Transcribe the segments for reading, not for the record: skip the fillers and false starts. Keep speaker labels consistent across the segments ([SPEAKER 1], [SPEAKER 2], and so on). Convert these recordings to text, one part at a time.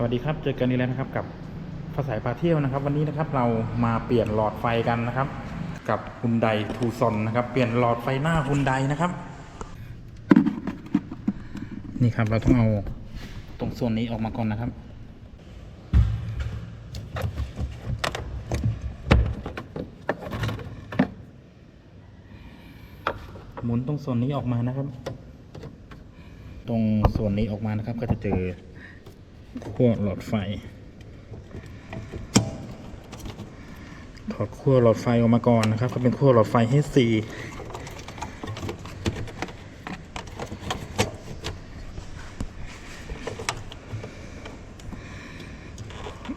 [SPEAKER 1] วัสดีครับเจอกันอีกแล้วนะครับกับภาษาพาเที่ยวนะครับวันนี้นะครับเรามาเปลี่ยนหลอดไฟกันนะครับกับฮุนไดทูซอนนะครับเปลี่ยนหลอดไฟหน้าฮุนไดนะครับนี่ครับเราต้องเอาตรงส่วนนี้ออกมาก่อนนะครับหมุนตรงส่วนนี้ออกมานะครับตรงส่วนนี้ออกมานะครับก็จะเจอขั้วหลอดไฟถอดขั้วหลอดไฟออกมาก่อนนะครับก็เป็นขั้วหลอดไฟ H4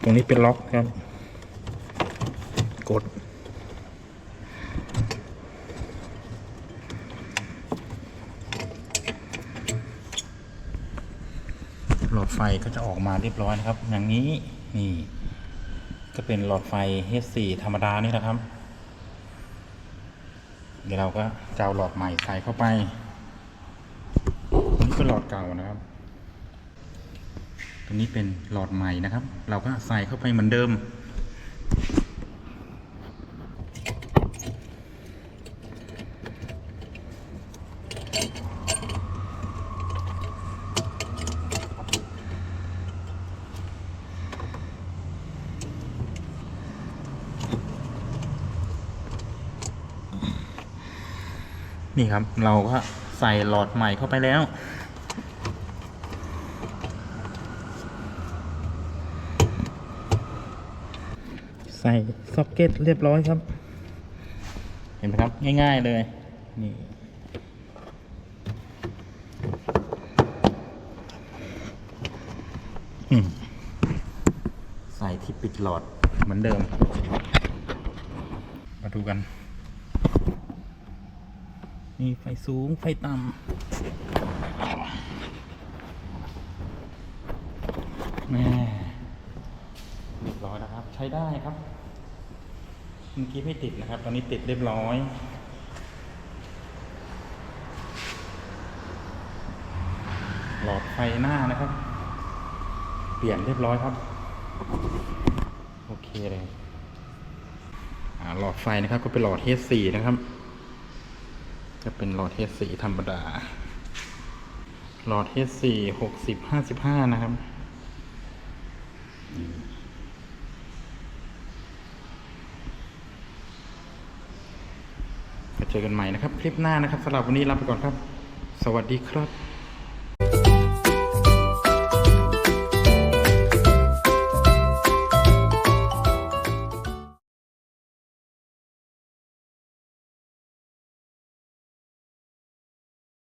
[SPEAKER 1] ตรงนี้เป็นล็อกครับกดหลอดไฟก็จะออกมาเรียบร้อยนะครับอย่างนี้นี่ก็เป็นหลอดไฟ H4 ธรรมดานี่แหละครับเดี๋ยวเราก็จะเอาหลอดใหม่ใส่เข้าไปนี่เป็นหลอดเก่านะครับตัวนี้เป็นหลอดใหม่นะครับเราก็ใส่เข้าไปเหมือนเดิมนี่ครับเราก็ใส่หลอดใหม่เข้าไปแล้วใส่ซ็อกเก็ตเรียบร้อยครับเห็นไหมครับง่ายๆเลยนี่ใส่ที่ปิดหลอดเหมือนเดิมมาดูกันมีไฟสูงไฟต่ำแม่เรียบร้อยแล้วครับใช้ได้ครับเมื่อกี้ไม่ติดนะครับตอนนี้ติดเรียบร้อยหลอดไฟหน้านะครับเปลี่ยนเรียบร้อยครับโอเคเลยหลอดไฟนะครับก็เป็นหลอด H4 นะครับจะเป็นหลอด H4 ธรรมดาหลอด H4 60-55นะครับเจอกันใหม่นะครับคลิปหน้านะครับสำหรับวันนี้ลาไปก่อนครับสวัสดีครับ